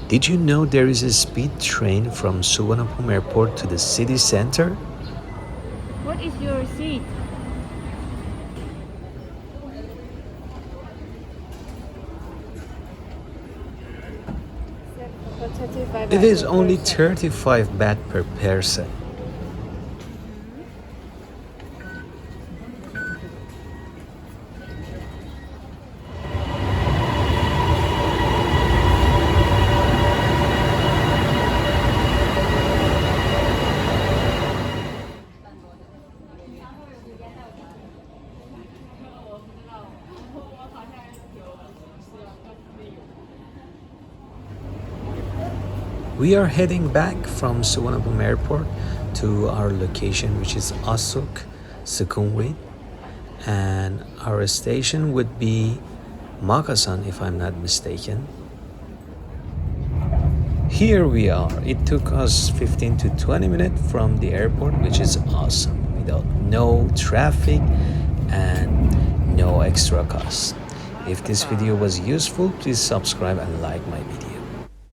Did you know there is a speed train from Suvarnabhumi airport to the city center? What is your seat? It is only 35 baht per person. We are heading back from Suvarnabhumi airport to our location, which is Asuk, Sukhumvit, and our station would be Makasan, if I'm not mistaken. Here we are. It took us 15 to 20 minutes from the airport, which is awesome, without no traffic and no extra cost. If this video was useful, please subscribe and like my video.